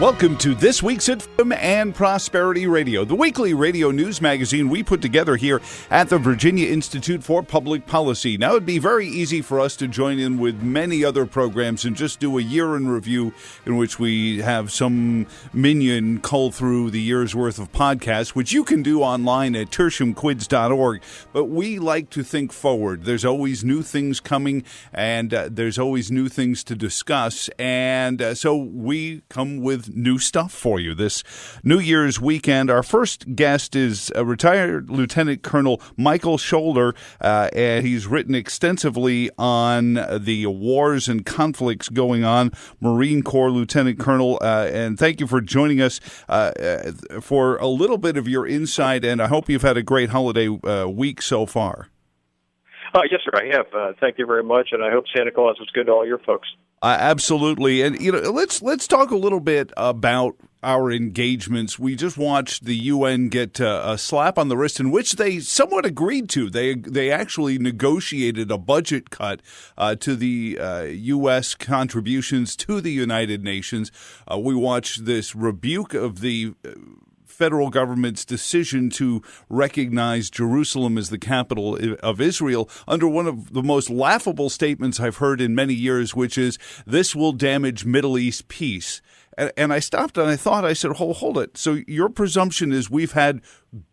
Welcome to this week's at Freedom and Prosperity Radio, the weekly radio news magazine we put together here at the Virginia Institute for Public Policy. Now, it'd be very easy for us to join in with many other programs and just do a year in review in which we have some minion cull through the year's worth of podcasts, which you can do online at tertiumquids.org. But we like to think forward. There's always new things coming, and there's always new things to discuss. And so we come with new stuff for you this New Year's weekend. Our first guest is a retired Lieutenant Colonel Michael Schoelwer, and he's written extensively on the wars and conflicts going on. Marine Corps Lieutenant Colonel, and thank you for joining us for a little bit of your insight, and I hope you've had a great holiday week so far. Yes, sir, I have. Thank you very much, and I hope Santa Claus is good to all your folks. Absolutely. And, let's talk a little bit about our engagements. We just watched the UN get a slap on the wrist in which they somewhat agreed to. They actually negotiated a budget cut to the U.S. contributions to the United Nations. We watched this rebuke of the federal government's decision to recognize Jerusalem as the capital of Israel under one of the most laughable statements I've heard in many years, which is, this will damage Middle East peace. And I stopped and I said, hold it. So your presumption is we've had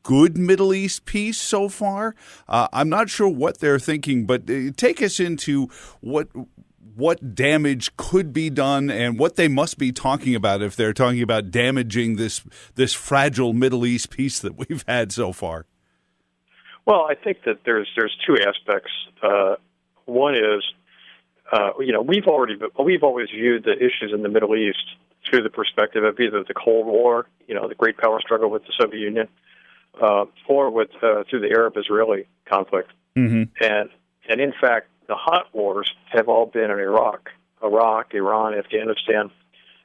good Middle East peace so far? I'm not sure what they're thinking, but take us into what damage could be done and what they must be talking about if they're talking about damaging this fragile Middle East peace that we've had so far. Well, I think that there's two aspects. One is, we've always viewed the issues in the Middle East through the perspective of either the Cold War, the great power struggle with the Soviet Union, or through the Arab-Israeli conflict. Mm-hmm. And in fact, the hot wars have all been in Iraq, Iran, Afghanistan,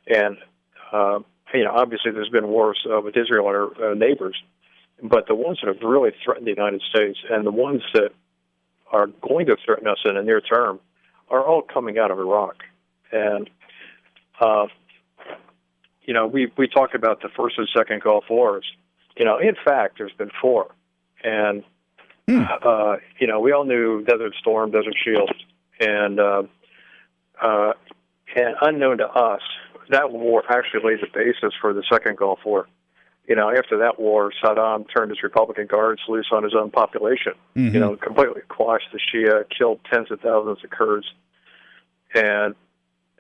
and obviously there's been wars with Israel and our neighbors. But the ones that have really threatened the United States and the ones that are going to threaten us in the near term are all coming out of Iraq. And we talk about the first and second Gulf Wars. In fact, there's been four, and we all knew Desert Storm, Desert Shield, and unknown to us, that war actually laid the basis for the second Gulf War. After that war, Saddam turned his Republican guards loose on his own population. Mm-hmm. Completely quashed the Shia, killed tens of thousands of Kurds, and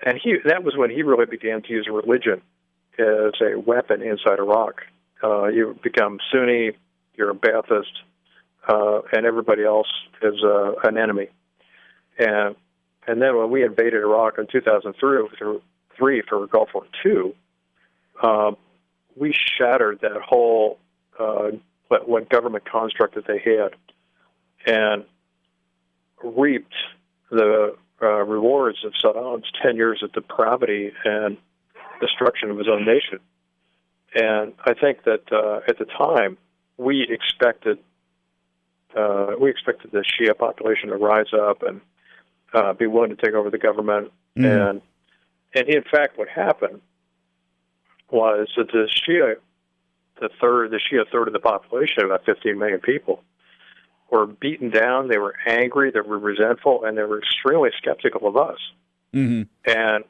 that was when he really began to use religion as a weapon inside Iraq. You become Sunni, you're a Ba'athist, and everybody else is an enemy. And then when we invaded Iraq in 2003 for Gulf War II, we shattered that whole what government construct that they had, and reaped the rewards of Saddam's 10 years of depravity and destruction of his own nation. And I think that at the time we expected the Shia population to rise up and be willing to take over the government. Mm. And in fact, what happened was that the Shia third of the population, about 15 million people, were beaten down. They were angry. They were resentful, and they were extremely skeptical of us. Mm-hmm. And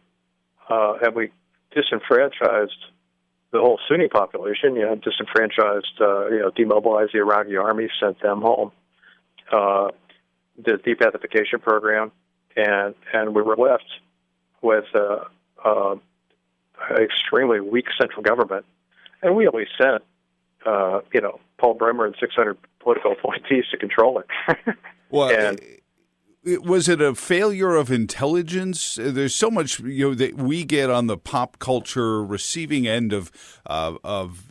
we disenfranchised the whole Sunni population, demobilized the Iraqi army, sent them home, did a debathification program, and we were left with an extremely weak central government. And we only sent, Paul Bremer and 600 political appointees to control it. Well, was it a failure of intelligence? There's so much that we get on the pop culture receiving end of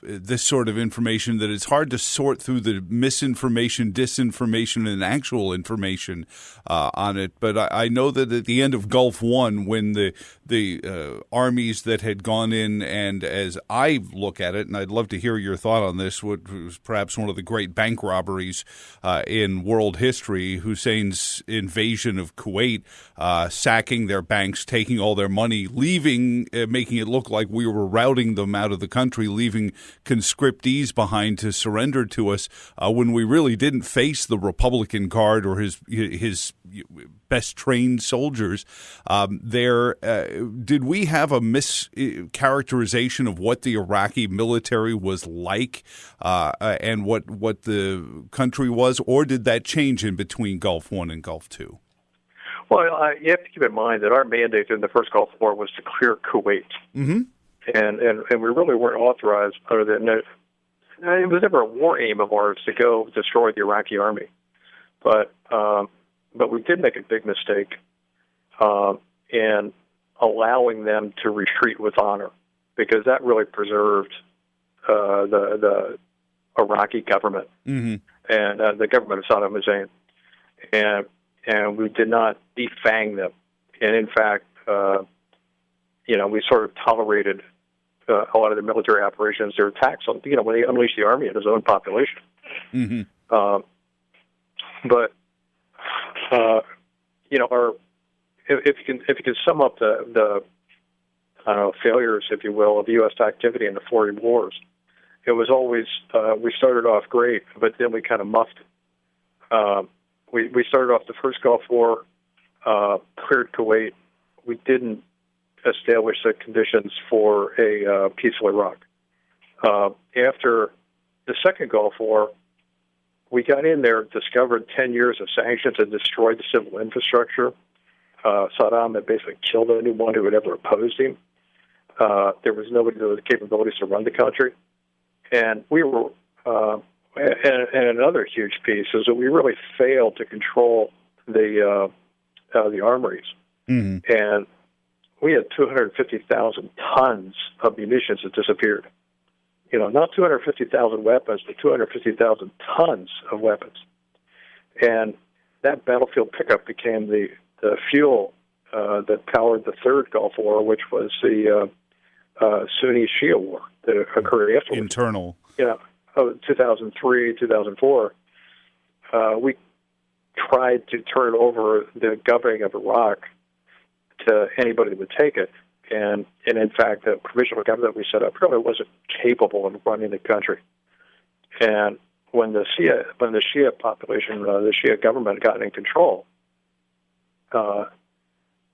this sort of information that it's hard to sort through the misinformation, disinformation, and actual information on it. But I know that at the end of Gulf War, when the armies that had gone in, and as I look at it, and I'd love to hear your thought on this, what was perhaps one of the great bank robberies in world history, Hussein's invasion of Kuwait, sacking their banks, taking all their money, leaving, making it look like we were routing them out of the country, leaving conscriptees behind to surrender to us when we really didn't face the Republican Guard or his best trained soldiers. Did we have a mischaracterization of what the Iraqi military was like and what the country was, or did that change in between Gulf War and Gulf II? Well, you have to keep in mind that our mandate in the first Gulf War was to clear Kuwait, and we really weren't authorized other than it was never a war aim of ours to go destroy the Iraqi army, but we did make a big mistake in allowing them to retreat with honor, because that really preserved the Iraqi government and the government of Saddam Hussein, and we did not defang them, and in fact, we sort of tolerated a lot of the military operations, their attacks on, when they unleashed the army on its own population. If you can sum up the failures, if you will, of U.S. activity in the 40 wars, it was always we started off great, but then we kind of muffed it. We started off the first Gulf War, cleared Kuwait. We didn't establish the conditions for a peaceful Iraq. After the second Gulf War, we got in there, discovered 10 years of sanctions and destroyed the civil infrastructure. Saddam had basically killed anyone who had ever opposed him. There was nobody with the capabilities to run the country. And we were, and another huge piece is that we really failed to control the armories. And we had 250,000 tons of munitions that disappeared. Not 250,000 weapons, but 250,000 tons of weapons. And that battlefield pickup became the fuel that powered the third Gulf War, which was the Sunni-Shia war that occurred afterwards. Internal. 2003, 2004. We tried to turn over the governing of Iraq to anybody that would take it. And in fact, the provisional government we set up really wasn't capable of running the country. And when the Shia population, the Shia government got in control,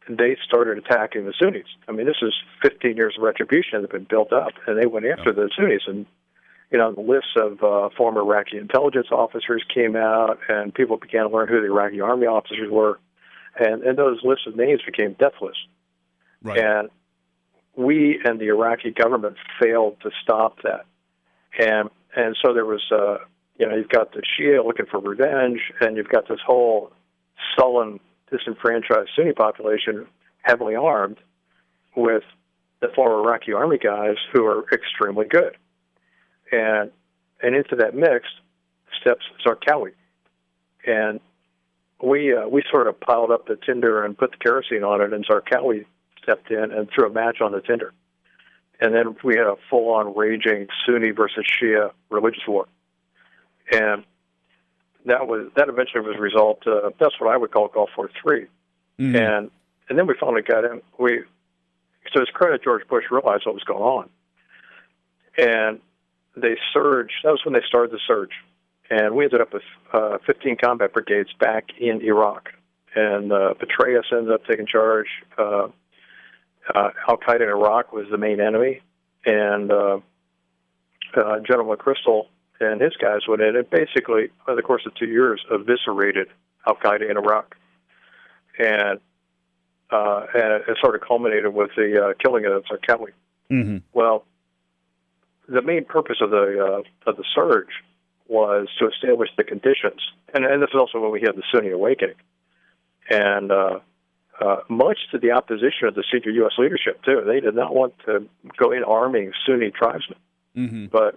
they started attacking the Sunnis. I mean, this is 15 years of retribution that had been built up, and they went after the Sunnis. And the lists of former Iraqi intelligence officers came out, and people began to learn who the Iraqi army officers were, and those lists of names became death lists. Right. And we and the Iraqi government failed to stop that. And so there was, you've got the Shia looking for revenge, and you've got this whole sullen, disenfranchised Sunni population, heavily armed, with the former Iraqi army guys who are extremely good. And into that mix steps Zarqawi. And we sort of piled up the tinder and put the kerosene on it, and Zarqawi stepped in and threw a match on the tinder. And then we had a full-on raging Sunni versus Shia religious war. And that eventually was resolved. That's what I would call Gulf War III. And then we finally got in. So it's credit George Bush realized what was going on. And they surged. That was when they started the surge. And we ended up with 15 combat brigades back in Iraq. And Petraeus ended up taking charge. Al-Qaeda in Iraq was the main enemy, and General McChrystal and his guys went in and basically, over the course of 2 years, eviscerated Al-Qaeda in Iraq. And it sort of culminated with the killing of Zarqawi. Well, the main purpose of the surge was to establish the conditions, and this is also when we had the Sunni awakening, and much to the opposition of the senior U.S. leadership, too. They did not want to go in arming Sunni tribesmen. But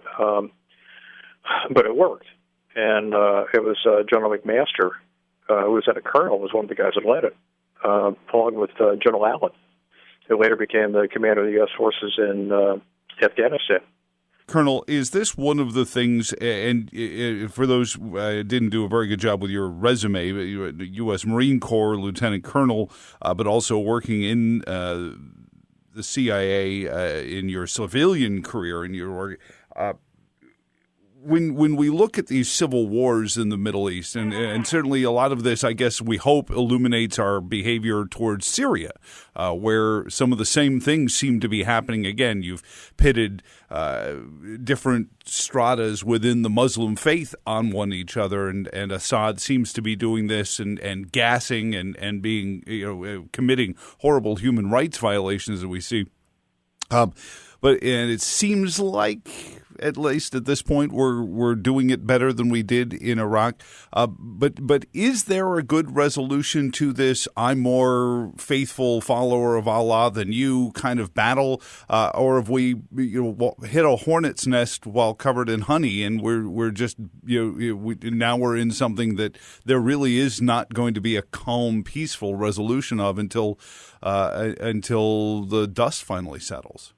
it worked. And it was General McMaster, who was then a colonel, was one of the guys that led it, along with General Allen. who later became the commander of the U.S. forces in Afghanistan. Colonel, is this one of the things, and for those who didn't do a very good job with your resume, you're a U.S. Marine Corps Lieutenant Colonel, but also working in the CIA in your civilian career, in your when we look at these civil wars in the Middle East, and certainly a lot of this, I guess we hope, illuminates our behavior towards Syria, where some of the same things seem to be happening again. You've pitted different stratas within the Muslim faith on each other, and Assad seems to be doing this and gassing and being, committing horrible human rights violations that we see. But it seems like, at least at this point, we're doing it better than we did in Iraq. But is there a good resolution to this "I'm more faithful follower of Allah than you" kind of battle, or have we hit a hornet's nest while covered in honey, and we're just now we're in something that there really is not going to be a calm, peaceful resolution of until the dust finally settles?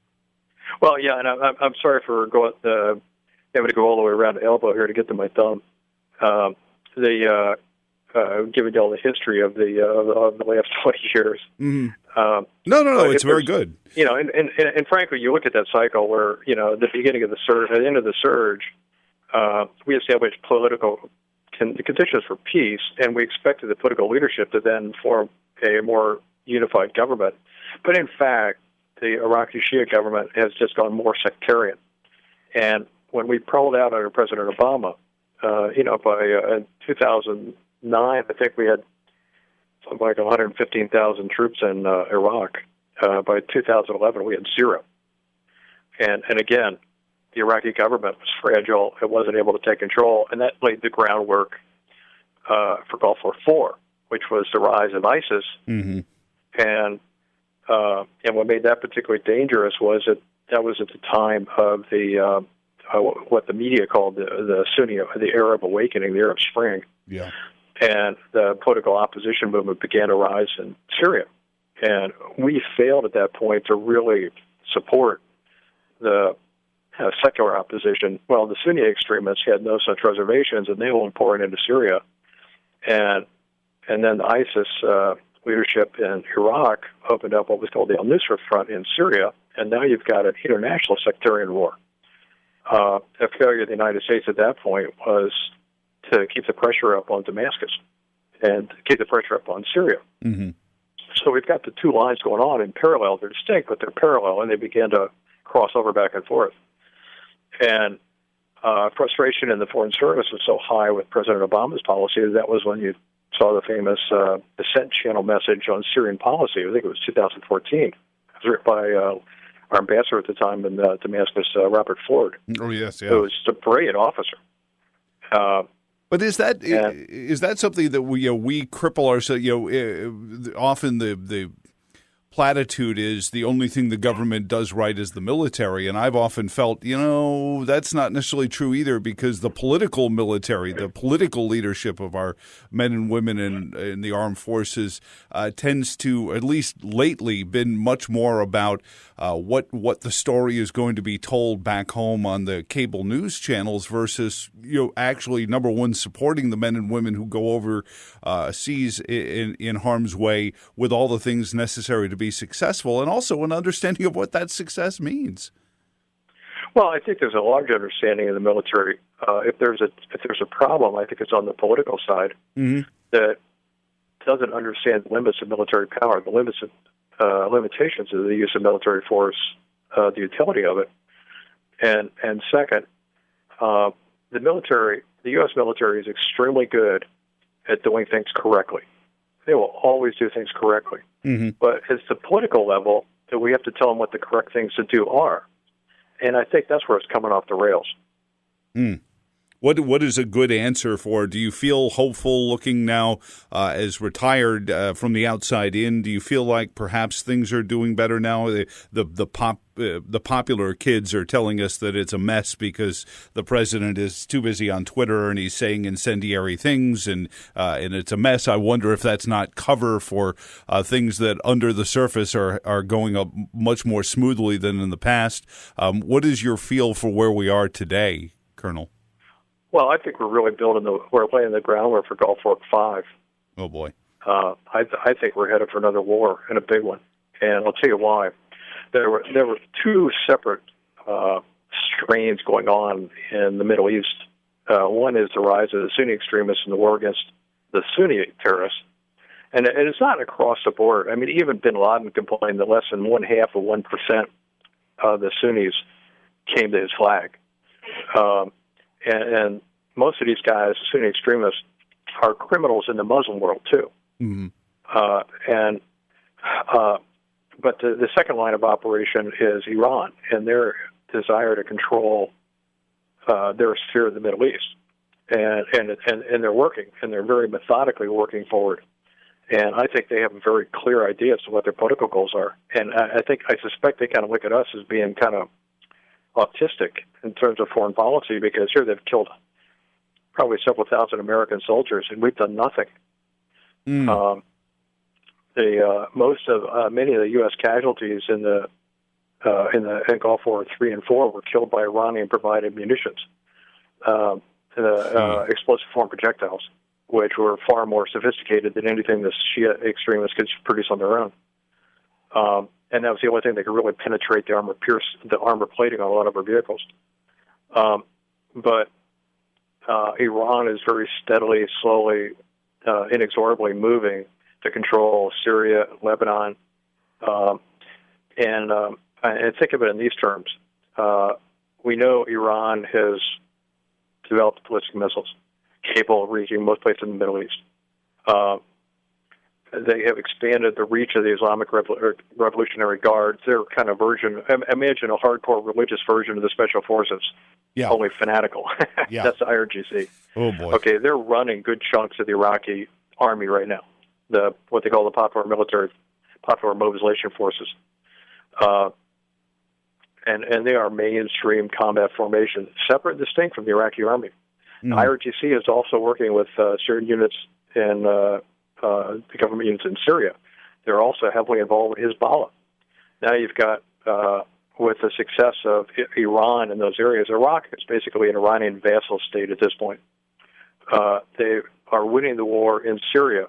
Well, yeah, and I'm sorry for having to go all the way around the elbow here to get to my thumb. Giving you all the history of the last 20 years. Mm-hmm. No, it's very good. And frankly, you look at that cycle where at the beginning of the surge, at the end of the surge, we established political conditions for peace, and we expected the political leadership to then form a more unified government. But in fact, the Iraqi Shia government has just gone more sectarian. And when we rolled out under President Obama, by 2009, I think we had something like 115,000 troops in Iraq. By 2011, we had zero. And again, the Iraqi government was fragile. It wasn't able to take control, and that laid the groundwork for Gulf War IV, which was the rise of ISIS. Mm-hmm. And what made that particularly dangerous was that was at the time of the what the media called the Sunni, the Arab awakening, the Arab Spring. Yeah. And the political opposition movement began to rise in Syria. And we failed at that point to really support the secular opposition. Well, the Sunni extremists had no such reservations, and they were pouring into Syria. And then the ISIS leadership in Iraq opened up what was called the al-Nusra Front in Syria, and now you've got an international sectarian war. The failure of the United States at that point was to keep the pressure up on Damascus and keep the pressure up on Syria. Mm-hmm. So we've got the two lines going on in parallel. They're distinct, but they're parallel, and they began to cross over back and forth. And frustration in the Foreign Service was so high with President Obama's policy that was when you saw the famous Dissent Channel message on Syrian policy. I think it was 2014. It was written by our ambassador at the time in Damascus, Robert Ford. Oh, yes, yeah. Who was a brilliant officer. But is that something that we cripple ourselves? Often the platitude is the only thing the government does right is the military, and I've often felt that's not necessarily true either, because the political military, the political leadership of our men and women in the armed forces tends to, at least lately, been much more about what the story is going to be told back home on the cable news channels versus actually, number one, supporting the men and women who go over seas in harm's way with all the things necessary to be successful, and also an understanding of what that success means. Well, I think there's a large understanding of the military. If there's a problem, I think it's on the political side, mm-hmm. that doesn't understand the limits of military power, the limits of limitations of the use of military force, the utility of it, and second, the U.S. military is extremely good at doing things correctly. They will always do things correctly. Mm-hmm. But it's the political level that we have to tell them what the correct things to do are. And I think that's where it's coming off the rails. Mm. What is a good answer for? Do you feel hopeful looking now as retired from the outside in? Do you feel like perhaps things are doing better now? The popular kids are telling us that it's a mess because the president is too busy on Twitter and he's saying incendiary things and it's a mess. I wonder if that's not cover for things that under the surface are going up much more smoothly than in the past. What is your feel for where we are today, Colonel? Well, I think we're really we're laying the groundwork for Gulf War 5. Oh, boy. I think we're headed for another war, and a big one. And I'll tell you why. There were two separate strains going on in the Middle East. One is the rise of the Sunni extremists in the war against the Sunni terrorists. And it's not across the board. I mean, even bin Laden complained that less than 0.5% of the Sunnis came to his flag. And most of these guys, Sunni extremists, are criminals in the Muslim world too. Mm-hmm. But the second line of operation is Iran and their desire to control their sphere of the Middle East, and they're working, and they're very methodically working forward. And I think they have a very clear idea as to what their political goals are. And I suspect they kind of look at us as being kind of autistic in terms of foreign policy, because here they've killed probably several thousand American soldiers, and we've done nothing. Mm. Many of the U.S. casualties in Gulf War 3 and 4 were killed by Iranian-provided munitions, explosive form projectiles, which were far more sophisticated than anything the Shia extremists could produce on their own. And that was the only thing that could really penetrate the armor plating on a lot of our vehicles. But Iran is very steadily, slowly, inexorably moving to control Syria, Lebanon, and think of it in these terms. We know Iran has developed ballistic missiles capable of reaching most places in the Middle East. They have expanded the reach of the Islamic Revolutionary Guards. They're kind of imagine a hardcore religious version of the Special Forces, only fanatical. Yeah. That's the IRGC. Oh, boy. Okay, they're running good chunks of the Iraqi army right now, what they call the Popular Mobilization Forces. And they are mainstream combat formation, separate and distinct from the Iraqi army. Mm. IRGC is also working with Syrian units and the government units in Syria. They're also heavily involved with Hezbollah. Now you've got, with the success of Iran in those areas, Iraq is basically an Iranian vassal state at this point. They are winning the war in Syria.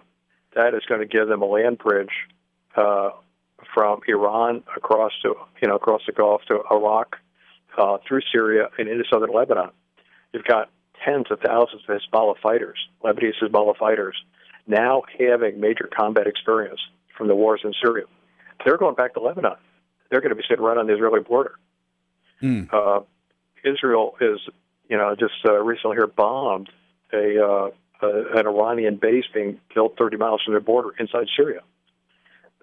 That is going to give them a land bridge from Iran across the Gulf to Iraq, through Syria and into southern Lebanon. You've got tens of thousands of Hezbollah fighters, Lebanese Hezbollah fighters, now having major combat experience from the wars in Syria. They're going back to Lebanon. They're going to be sitting right on the Israeli border. Mm. Israel is, just recently here bombed an Iranian base being built 30 miles from their border inside Syria.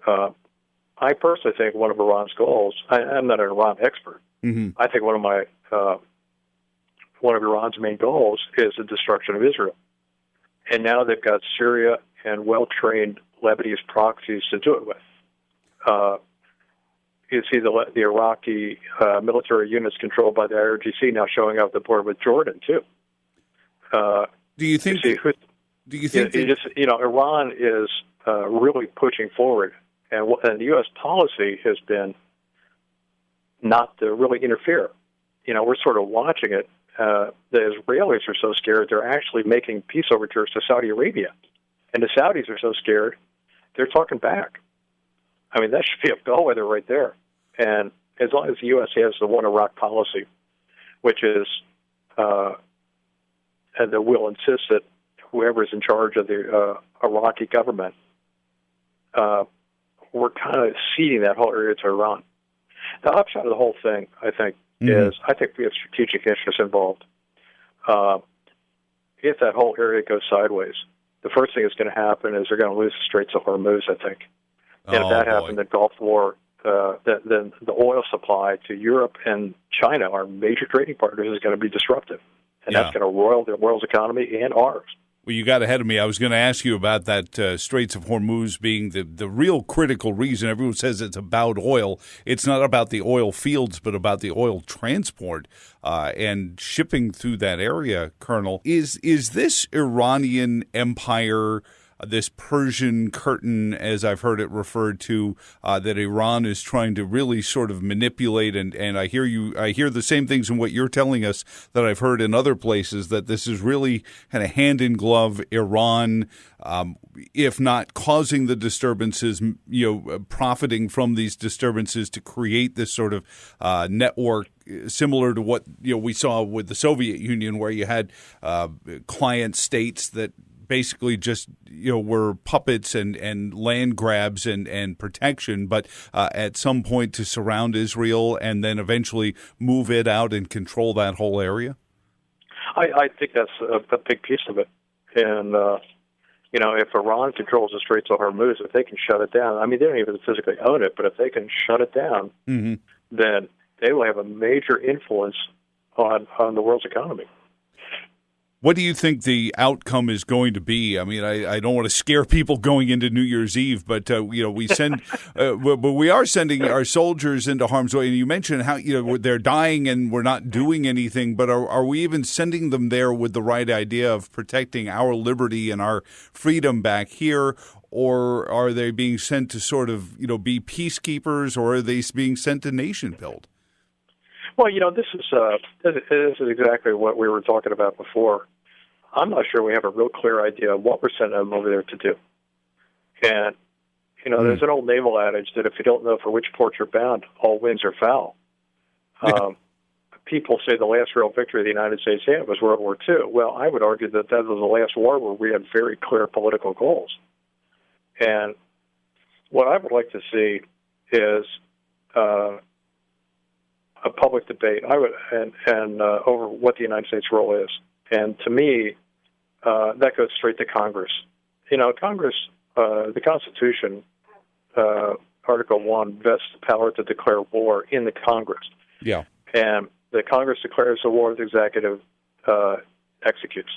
I personally think one of Iran's goals, I'm not an Iran expert, mm-hmm. I think one of Iran's main goals is the destruction of Israel. And now they've got Syria and well-trained Lebanese proxies to do it with. You see the Iraqi military units controlled by the IRGC now showing up at the border with Jordan, too. Do you think Iran is really pushing forward, and the U.S. policy has been not to really interfere. We're sort of watching it. The Israelis are so scared they're actually making peace overtures to Saudi Arabia, and the Saudis are so scared they're talking back. I mean, that should be a bellwether right there. And as long as the U.S. has the one Iraq policy, which is and that will insist that whoever is in charge of the Iraqi government, we're kind of ceding that whole area to Iran. The upshot of the whole thing, I think, is I think we have strategic interests involved. If that whole area goes sideways, the first thing that's going to happen is they're going to lose the Straits of Hormuz, I think. And if that happened, the Gulf War, then the oil supply to Europe and China, our major trading partners, is going to be disrupted. and Yeah. that's going to roil the world's economy and ours. Well, you got ahead of me. I was going to ask you about that Straits of Hormuz being the real critical reason. Everyone says it's about oil. It's not about the oil fields, but about the oil transport and shipping through that area, Colonel. Is this Iranian empire, this Persian curtain, as I've heard it referred to, that Iran is trying to really sort of manipulate, and I hear the same things in what you're telling us that I've heard in other places, that this is really kind of hand in glove, Iran, if not causing the disturbances, profiting from these disturbances to create this sort of network similar to what we saw with the Soviet Union, where you had client states that basically just were puppets and land grabs and protection, but at some point to surround Israel and then eventually move it out and control that whole area? I think that's a big piece of it. And, if Iran controls the Straits of Hormuz, if they can shut it down, I mean, they don't even physically own it, but if they can shut it down, then they will have a major influence on the world's economy. What do you think the outcome is going to be? I mean, I don't want to scare people going into New Year's Eve, but we send, but we are sending our soldiers into harm's way. And you mentioned how they're dying and we're not doing anything. But are we even sending them there with the right idea of protecting our liberty and our freedom back here, or are they being sent to sort of be peacekeepers, or are they being sent to nation build? Well, this is exactly what we were talking about before. I'm not sure we have a real clear idea of what we're sending them over there to do. And, there's an old naval adage that if you don't know for which port you're bound, all winds are foul. People say the last real victory the United States had was World War II. Well, I would argue that was the last war where we had very clear political goals. And what I would like to see is a public debate over what the United States role is. And to me, that goes straight to Congress. Congress, the Constitution, Article 1 vests the power to declare war in the Congress. Yeah. And the Congress declares the war, the executive executes.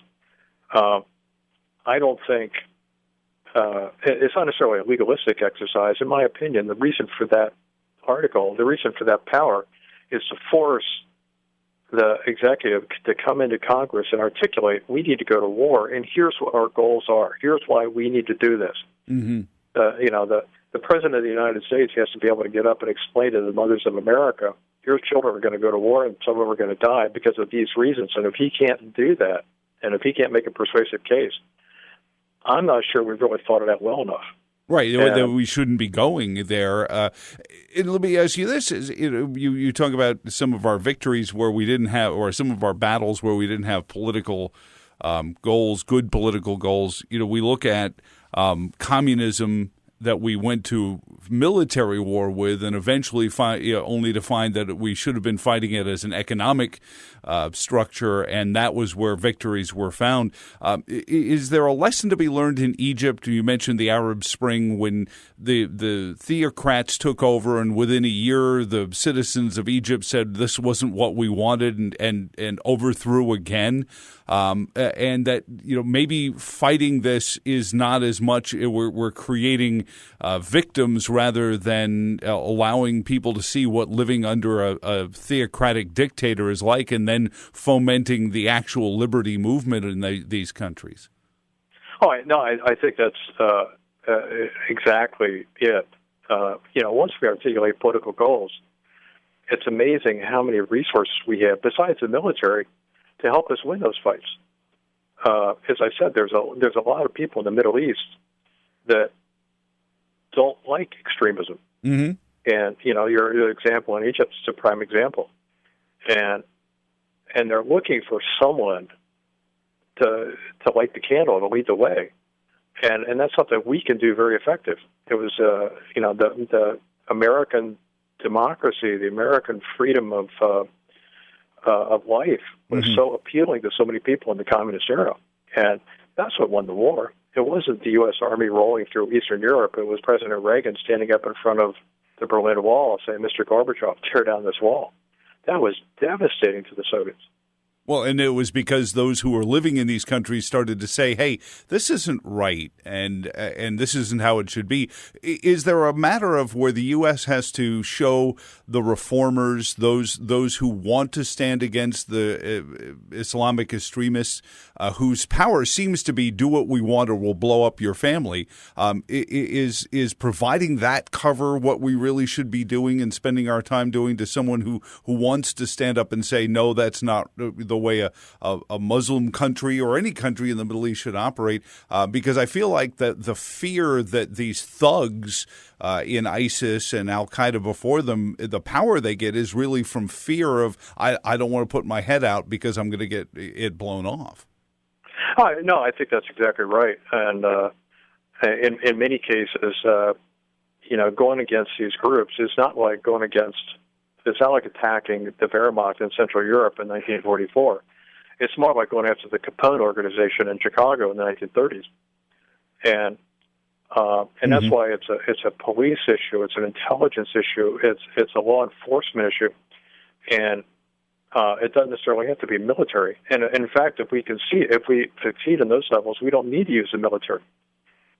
I don't think it's not necessarily a legalistic exercise. In my opinion, the reason for that article, the reason for that power, is to force the executive to come into Congress and articulate, we need to go to war, and here's what our goals are. Here's why we need to do this. Mm-hmm. The President of the United States has to be able to get up and explain to the mothers of America, your children are going to go to war and some of them are going to die because of these reasons. And if he can't do that, and if he can't make a persuasive case, I'm not sure we've really thought it out well enough. Right, that we shouldn't be going there. And let me ask you this: you talk about some of our victories where we didn't have, or some of our battles where we didn't have political goals, good political goals. We look at communism that we went to military war with, and eventually only to find that we should have been fighting it as an economic structure, and that was where victories were found. Is there a lesson to be learned in Egypt? You mentioned the Arab Spring, when the theocrats took over, and within a year the citizens of Egypt said this wasn't what we wanted, and overthrew again. And that maybe fighting this is not as much. We're creating victims rather than allowing people to see what living under a theocratic dictator is like, and then fomenting the actual liberty movement in these countries. Oh, no, I think that's exactly it. Once we articulate political goals, it's amazing how many resources we have besides the military to help us win those fights. As I said, there's a lot of people in the Middle East that don't like extremism. Mm-hmm. And your example in Egypt is a prime example. And they're looking for someone to light the candle, to lead the way. And that's something we can do very effective. It was the American democracy, the American freedom of life was so appealing to so many people in the communist era. And that's what won the war. It wasn't the U.S. Army rolling through Eastern Europe. It was President Reagan standing up in front of the Berlin Wall saying, Mr. Gorbachev, tear down this wall. That was devastating to the Soviets. Well, and it was because those who were living in these countries started to say, "Hey, this isn't right, and this isn't how it should be." Is there a matter of where the U.S. has to show the reformers, those who want to stand against the Islamic extremists, whose power seems to be "do what we want or we'll blow up your family"? Is providing that cover what we really should be doing and spending our time doing to someone who wants to stand up and say, "No, that's not the way a Muslim country or any country in the Middle East should operate," because I feel like that the fear that these thugs in ISIS and Al-Qaeda before them, the power they get is really from fear of, I don't want to put my head out because I'm going to get it blown off. No, I think that's exactly right. And in many cases, going against these groups is not like going against. It's not like attacking the Wehrmacht in Central Europe in 1944. It's more like going after the Capone organization in Chicago in the 1930s, and that's why it's a police issue, it's an intelligence issue, it's a law enforcement issue, and it doesn't necessarily have to be military. And in fact, if we succeed in those levels, we don't need to use the military.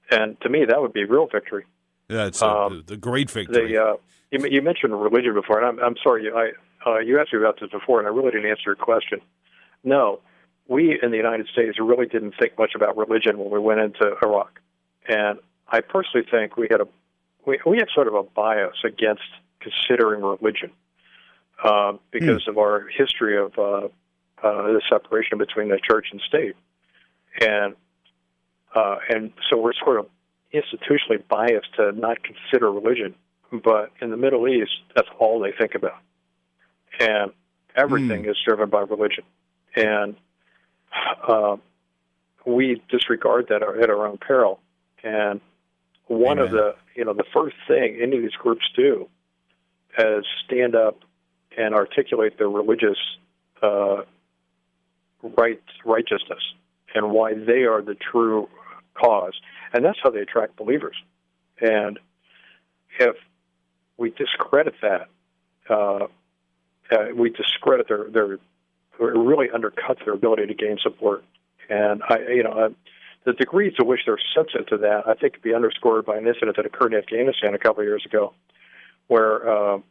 And to me, that would be real victory. Yeah, it's the great victory. You mentioned religion before, and I'm sorry, you asked me about this before, and I really didn't answer your question. No, we in the United States really didn't think much about religion when we went into Iraq, and I personally think we have sort of a bias against considering religion because of our history of the separation between the church and state, and so we're sort of institutionally biased to not consider religion. But in the Middle East, that's all they think about. And everything is driven by religion. And we disregard that at our own peril. And one of the first thing any of these groups do is stand up and articulate their religious righteousness and why they are the true cause. And that's how they attract believers. And if we discredit that, we discredit it really undercuts their ability to gain support. And the degree to which they're sensitive to that, I think, could be underscored by an incident that occurred in Afghanistan a couple of years ago, where a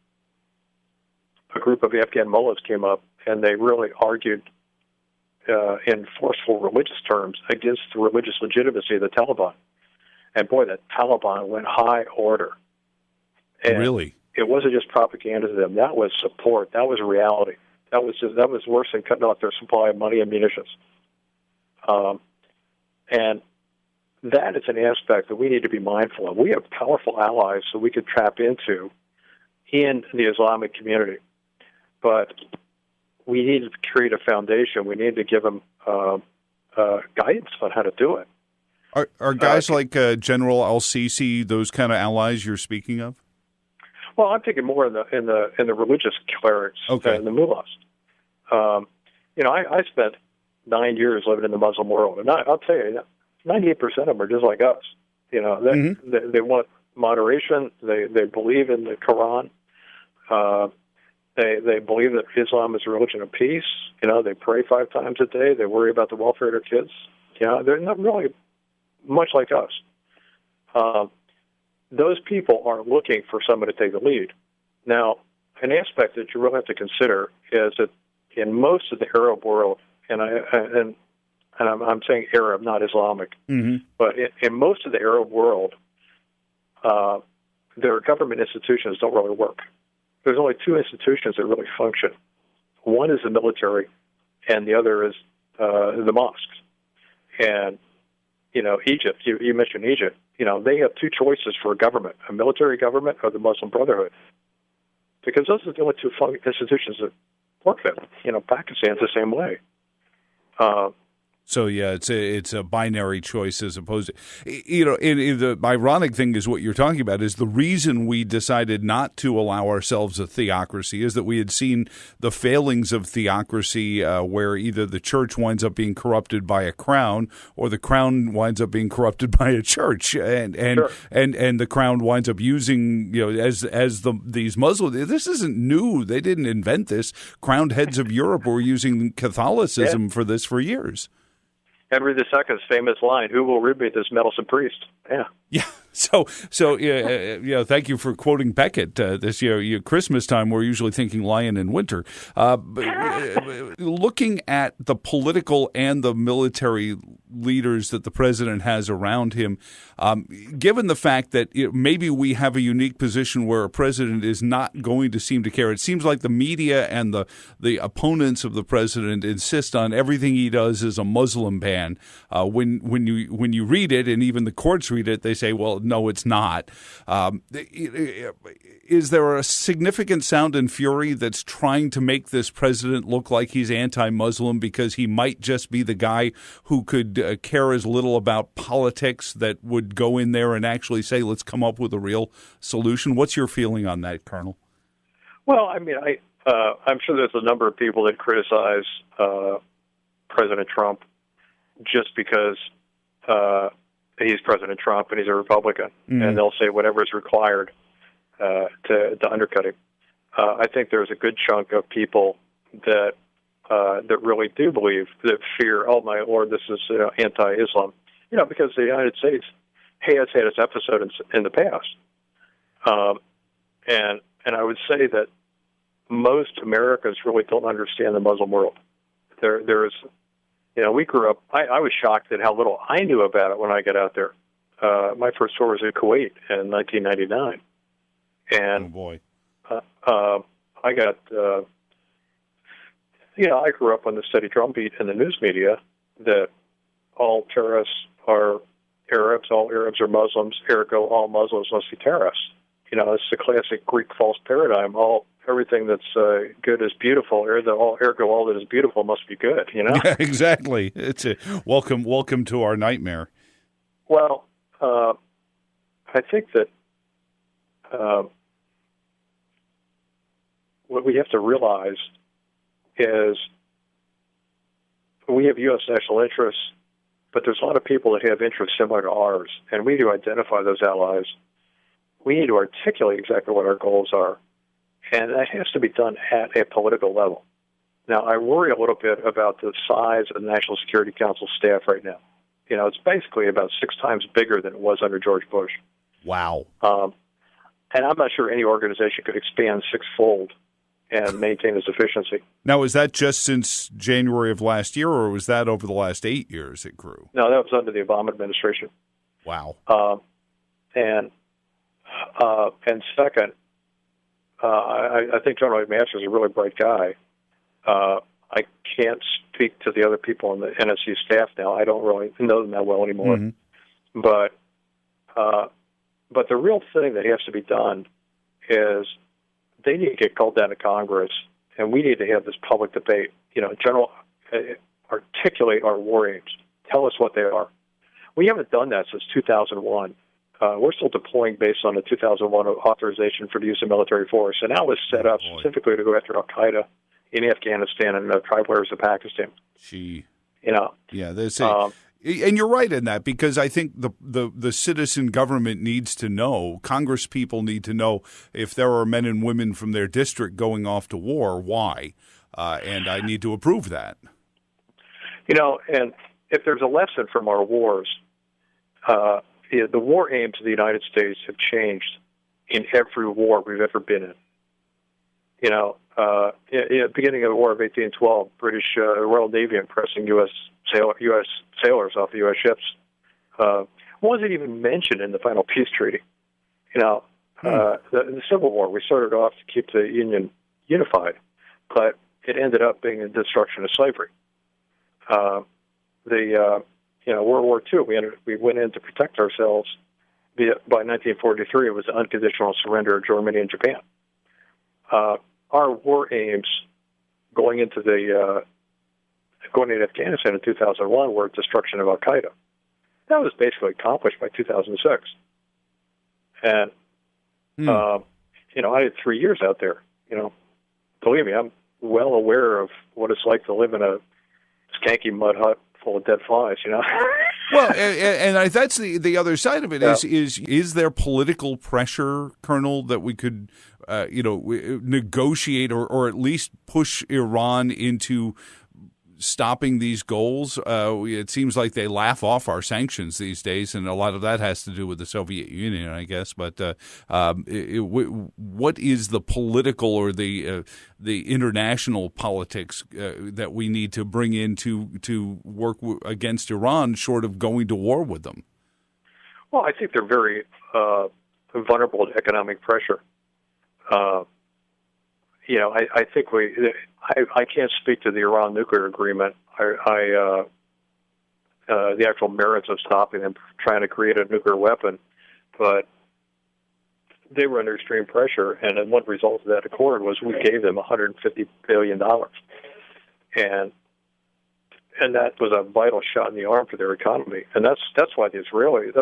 group of Afghan mullahs came up and they really argued in forceful religious terms against the religious legitimacy of the Taliban. And boy, that Taliban went high order. And really? It wasn't just propaganda to them. That was support. That was reality. That was worse than cutting off their supply of money and munitions. And that is an aspect that we need to be mindful of. We have powerful allies that we could tap into in the Islamic community. But we need to create a foundation. We need to give them guidance on how to do it. Are guys like General Al-Sisi those kind of allies you're speaking of? Well, I'm thinking more in the religious clerics and the mullahs. I spent 9 years living in the Muslim world, and I'll tell you, 98% of them are just like us. They want moderation. They believe in the Quran. They believe that Islam is a religion of peace. They pray 5 times a day. They worry about the welfare of their kids. They're not really much like us. Those people are looking for someone to take the lead. Now, an aspect that you really have to consider is that in most of the Arab world, and I'm saying Arab, not Islamic, but in most of the Arab world, their government institutions don't really work. There's only 2 institutions that really function. One is the military, and the other is the mosques. And Egypt, you mentioned Egypt, they have 2 choices for a government, a military government or the Muslim Brotherhood. Because those are the only 2 institutions that work there. Pakistan's the same way. So yeah, it's a binary choice as opposed to, and the ironic thing is what you're talking about is the reason we decided not to allow ourselves a theocracy is that we had seen the failings of theocracy, where either the church winds up being corrupted by a crown or the crown winds up being corrupted by a church, and Sure. and the crown winds up using these Muslims. This isn't new. They didn't invent this. Crowned heads of Europe were using Catholicism for this for years. Henry II's famous line, "Who will rid me of this meddlesome priest?" Yeah. Yeah. So thank you for quoting Beckett. This year, Christmas time, we're usually thinking lion in winter. Looking at the political and the military leaders that the president has around him, given the fact that maybe we have a unique position where a president is not going to seem to care, it seems like the media and the opponents of the president insist on everything he does is a Muslim ban. When you read it, and even the courts read it, they say, well, no, it's not. Is there a significant sound and fury that's trying to make this president look like he's anti-Muslim because he might just be the guy who could care as little about politics that would go in there and actually say, let's come up with a real solution? What's your feeling on that, Colonel? Well, I mean, I'm sure there's a number of people that criticize President Trump just because he's President Trump and he's a Republican, and they'll say whatever is required to undercut him. I think there's a good chunk of people that really do believe, that fear, oh my Lord, this is anti-Islam, because the United States has had its episode in the past, and I would say that most Americans really don't understand the Muslim world. There is. We grew up, I was shocked at how little I knew about it when I got out there. My first tour was in Kuwait in 1999. And, oh boy. I got, I grew up on the steady drumbeat in the news media that all terrorists are Arabs, all Arabs are Muslims, ergo all Muslims must be terrorists. It's the classic Greek false paradigm. Everything that's good is beautiful. Ergo, all that is beautiful must be good. Yeah, exactly. It's a welcome to our nightmare. Well, I think that what we have to realize is we have U.S. national interests, but there's a lot of people that have interests similar to ours, and we need to identify those allies. We need to articulate exactly what our goals are. And that has to be done at a political level. Now, I worry a little bit about the size of the National Security Council staff right now. It's basically about 6 times bigger than it was under George Bush. Wow. And I'm not sure any organization could expand 6-fold and maintain its efficiency. Now, is that just since January of last year, or was that over the last 8 years it grew? No, that was under the Obama administration. Wow. And second, I think General McMaster is a really bright guy. I can't speak to the other people on the NSC staff now. I don't really know them that well anymore. Mm-hmm. But the real thing that has to be done is they need to get called down to Congress, and we need to have this public debate. Articulate our war aims. Tell us what they are. We haven't done that since 2001. We're still deploying based on the 2001 authorization for the use of military force, and that was set up specifically to go after Al-Qaeda in Afghanistan and tribal areas of Pakistan. Gee. Yeah, there's and you're right in that, because I think the citizen government needs to know, Congress people need to know, if there are men and women from their district going off to war, why? And I need to approve that. And if there's a lesson from our wars, the war aims of the United States have changed in every war we've ever been in. At the beginning of the War of 1812, British Royal Navy impressing U.S. sailors off the U.S. ships wasn't even mentioned in the final peace treaty. The Civil War, we started off to keep the Union unified, but it ended up being the destruction of slavery. World War II, we went in to protect ourselves. By 1943, it was the unconditional surrender of Germany and Japan. Our war aims going into the going into Afghanistan in 2001 were destruction of Al Qaeda. That was basically accomplished by 2006. And I had 3 years out there. Believe me, I'm well aware of what it's like to live in a skanky mud hut full of dead flies. Well, and that's the other side of it. Is there political pressure, Colonel, that we could negotiate or at least push Iran into stopping these goals? It seems like they laugh off our sanctions these days, and a lot of that has to do with the Soviet Union, I guess. But what is the political or the international politics that we need to bring in to work against Iran, short of going to war with them? Well, I think they're very vulnerable to economic pressure. I think I can't speak to the Iran nuclear agreement. The actual merits of stopping them trying to create a nuclear weapon, but they were under extreme pressure, and then one result of that accord was we gave them $150 billion, and that was a vital shot in the arm for their economy, and that's why the Israeli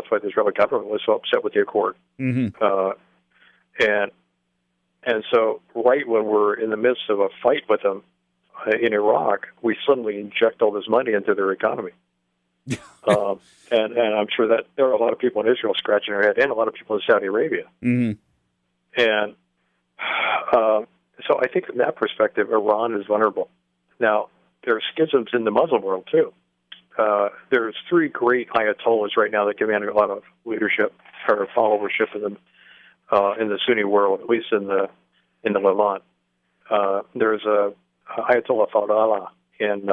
government was so upset with the accord, And so right when we're in the midst of a fight with them in Iraq, we suddenly inject all this money into their economy. And I'm sure that there are a lot of people in Israel scratching their head, and a lot of people in Saudi Arabia. And so I think from that perspective, Iran is vulnerable. Now, there are schisms in the Muslim world, too. There's three great ayatollahs right now that command a lot of leadership or followership in the Sunni world, at least in the Levant. There's a Ayatollah Fadlallah in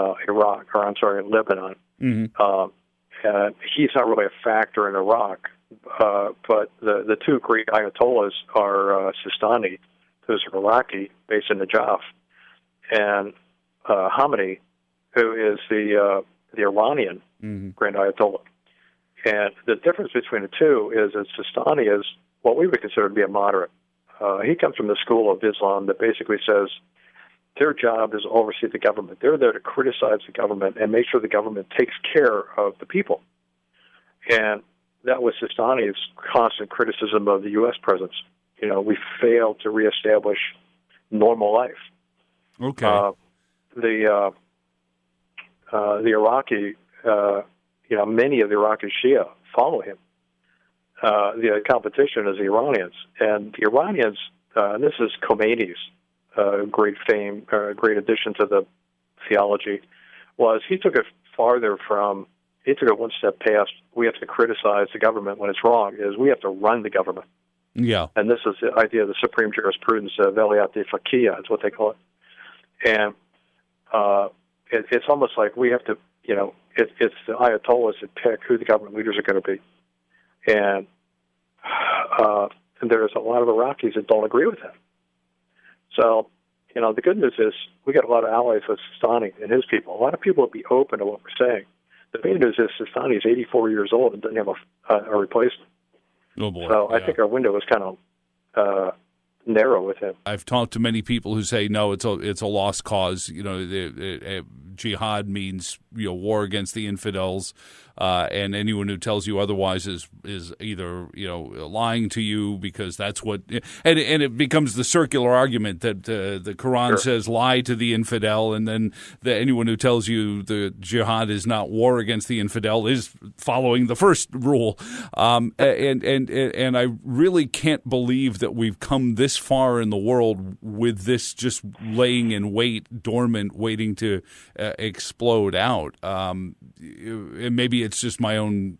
in Lebanon. And he's not really a factor in Iraq, but the two great Ayatollahs are Sistani, who's Iraqi, based in Najaf, and Khamenei, who is the Iranian Grand Ayatollah. And the difference between the two is that Sistani is what we would consider to be a moderate. He comes from the school of Islam that basically says their job is to oversee the government. They're there to criticize the government and make sure the government takes care of the people. And that was Sistani's constant criticism of the U.S. presence. We failed to reestablish normal life. Okay. The Iraqi, many of the Iraqi Shia follow him. The competition is the Iranians. And the Iranians, and this is Khomeini's great fame, great addition to the theology, was he took it one step past, we have to criticize the government when it's wrong, is we have to run the government. Yeah. And this is the idea of the supreme jurisprudence, Velayat Faqih, is what they call it. And it's almost like we have to, it's the Ayatollahs that pick who the government leaders are going to be. And there's a lot of Iraqis that don't agree with that. So, the good news is we got a lot of allies with Sistani and his people. A lot of people will be open to what we're saying. The bad news is Sistani is 84 years old and doesn't have a replacement. Oh boy! So I think our window is kind of narrow with him. I've talked to many people who say no, it's a lost cause. Jihad means war against the infidels, and anyone who tells you otherwise is either lying to you, because that's what and it becomes the circular argument that the Quran says lie to the infidel, and then anyone who tells you the jihad is not war against the infidel is following the first rule, and I really can't believe that we've come this far in the world with this just laying in wait, dormant, waiting to explode out. And maybe it's just my own,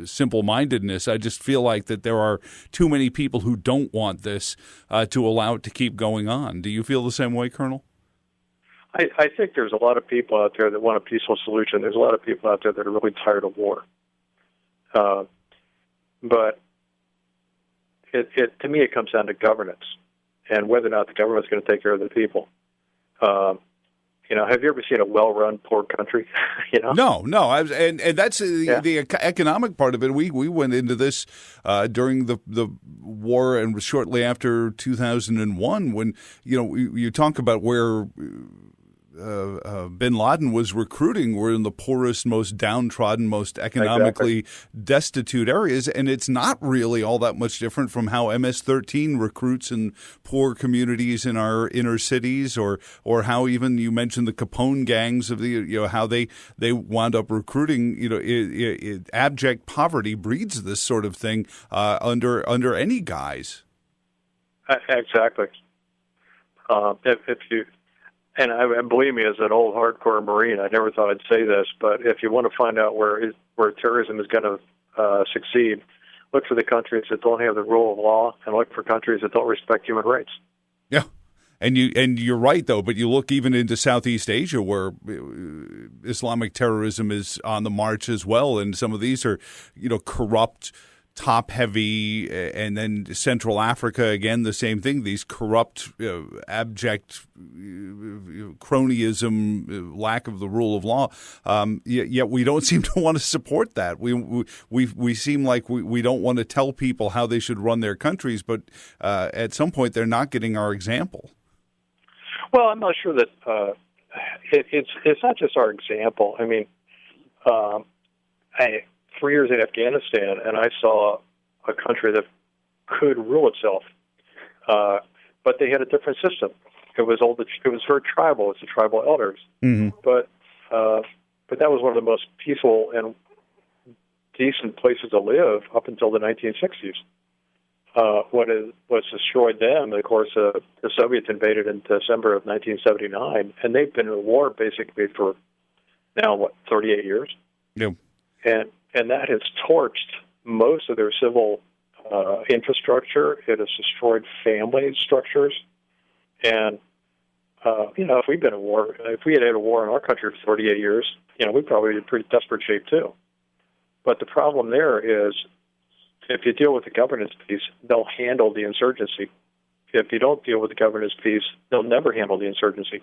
simple-mindedness. I just feel like that there are too many people who don't want this to allow it to keep going on. Do you feel the same way, Colonel? I think there's a lot of people out there that want a peaceful solution. There's a lot of people out there that are really tired of war. But to me, it comes down to governance and whether or not the government's going to take care of the people. Have you ever seen a well-run poor country? No. And that's the economic part of it. We went into this during the war and shortly after 2001 when, you talk about where bin Laden was recruiting were in the poorest, most downtrodden, most economically destitute areas, and it's not really all that much different from how MS-13 recruits in poor communities in our inner cities, or how even you mentioned the Capone gangs of the how they wound up recruiting. Abject poverty breeds this sort of thing under any guise. Exactly. If you, and believe me, as an old hardcore Marine, I never thought I'd say this, but if you want to find out where terrorism is going to succeed, look for the countries that don't have the rule of law, and look for countries that don't respect human rights. Yeah. And you're right, though, but you look even into Southeast Asia, where Islamic terrorism is on the march as well, and some of these are, corrupt, top-heavy, and then Central Africa, again, the same thing, these corrupt, abject cronyism, lack of the rule of law, yet we don't seem to want to support that. We seem like we don't want to tell people how they should run their countries, but at some point they're not getting our example. Well, I'm not sure that it's not just our example. I mean, 3 years in Afghanistan, and I saw a country that could rule itself, but they had a different system. It was very tribal. It's the tribal elders, but that was one of the most peaceful and decent places to live up until the 1960s. What destroyed them, of course, the Soviets invaded in December of 1979, and they've been in war basically for now 38 years. Yep. And that has torched most of their civil infrastructure. It has destroyed family structures. And, if we'd been at war, if we had a war in our country for 38 years, we'd probably be in pretty desperate shape too. But the problem there is, if you deal with the governance piece, they'll handle the insurgency. If you don't deal with the governance piece, they'll never handle the insurgency.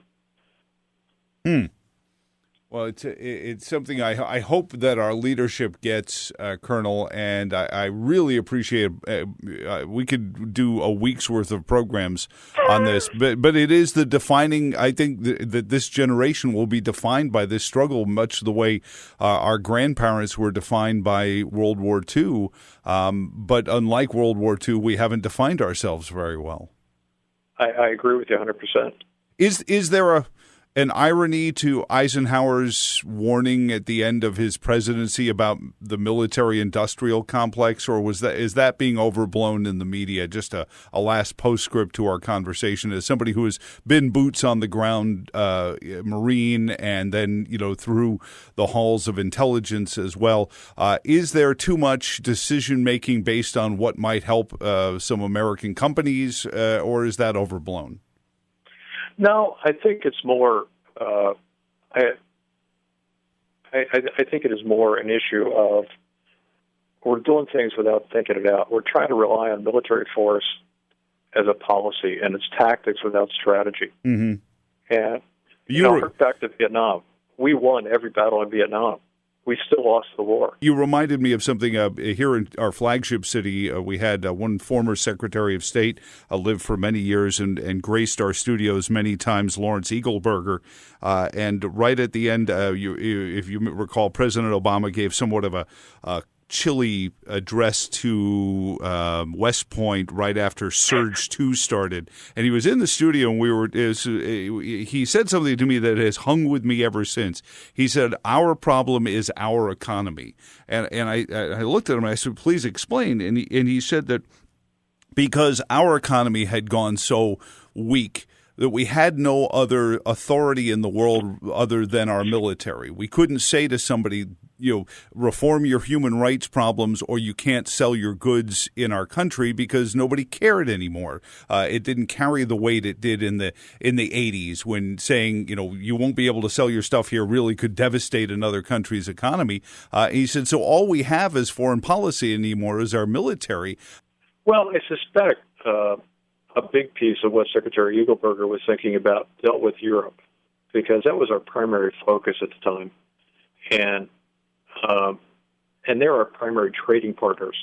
Well, it's something I hope that our leadership gets, Colonel, and I really appreciate it. We could do a week's worth of programs on this, but it is the defining. I think that this generation will be defined by this struggle, much the way our grandparents were defined by World War II. But unlike World War II, we haven't defined ourselves very well. I agree with you 100%. Is there an irony to Eisenhower's warning at the end of his presidency about the military-industrial complex, or is that being overblown in the media? Just a last postscript to our conversation, as somebody who has been boots on the ground Marine, and then through the halls of intelligence as well. Is there too much decision-making based on what might help some American companies, or is that overblown? No, I think it's more. I think it is more an issue of we're doing things without thinking it out. We're trying to rely on military force as a policy and its tactics without strategy. Mm-hmm. And back to Vietnam, we won every battle in Vietnam. We still lost the war. You reminded me of something here in our flagship city. We had one former Secretary of State lived for many years and graced our studios many times, Lawrence Eagleburger. And right at the end, if you recall, President Obama gave somewhat of a chilly address to West Point right after Surge 2 started. And he was in the studio, and he said something to me that has hung with me ever since. He said, "Our problem is our economy." And I looked at him and I said, "Please explain." And he said that because our economy had gone so weak, that we had no other authority in the world other than our military. We couldn't say to somebody, reform your human rights problems, or you can't sell your goods in our country, because nobody cared anymore. It didn't carry the weight it did in the 80s, when saying, you won't be able to sell your stuff here really could devastate another country's economy. He said, so all we have as foreign policy anymore is our military. Well, I suspect a big piece of what Secretary Eagleburger was thinking about dealt with Europe, because that was our primary focus at the time. And they're our primary trading partners.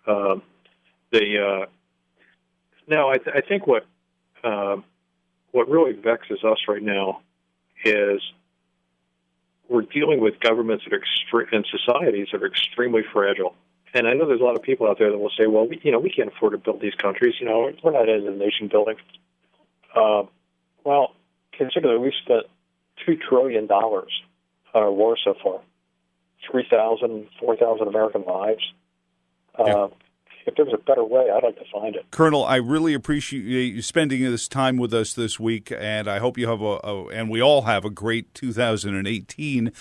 Now, I think what really vexes us right now is we're dealing with governments that are and societies that are extremely fragile. And I know there's a lot of people out there that will say, well, we can't afford to build these countries. We're not into nation building. Well, consider that we've spent $2 trillion on our war so far. 3,000, 4,000 American lives. If there's a better way, I'd like to find it. Colonel, I really appreciate you spending this time with us this week, and I hope you have and we all have a great 2018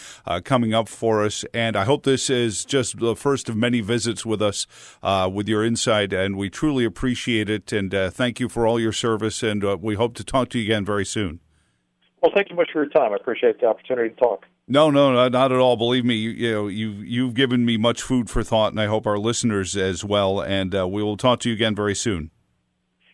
coming up for us. And I hope this is just the first of many visits with us with your insight, and we truly appreciate it. And thank you for all your service, and we hope to talk to you again very soon. Well, thank you much for your time. I appreciate the opportunity to talk. No, not at all. Believe me, you've given me much food for thought, and I hope our listeners as well. And we will talk to you again very soon.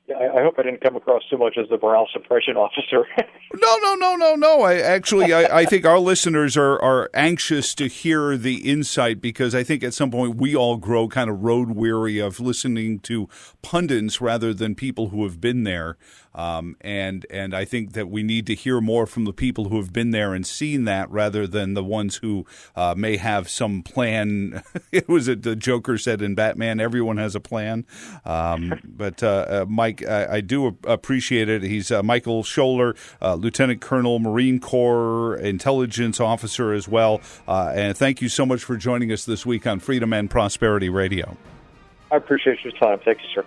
Yeah, I hope I didn't come across too much as the morale suppression officer. No. I think our listeners are anxious to hear the insight, because I think at some point we all grow kind of road weary of listening to pundits rather than people who have been there. And I think that we need to hear more from the people who have been there and seen that, rather than the ones who may have some plan. It was the Joker said in Batman, everyone has a plan. But Mike, I do appreciate it. He's Michael Schoelwer, Lieutenant Colonel, Marine Corps intelligence officer as well. And thank you so much for joining us this week on Freedom and Prosperity Radio. I appreciate your time. Thank you, sir.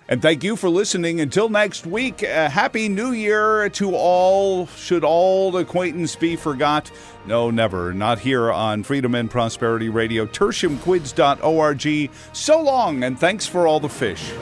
And thank you for listening. Until next week, Happy New Year to all. Should all acquaintance be forgot? No, never. Not here on Freedom and Prosperity Radio. tertiumquids.org. So long, and thanks for all the fish.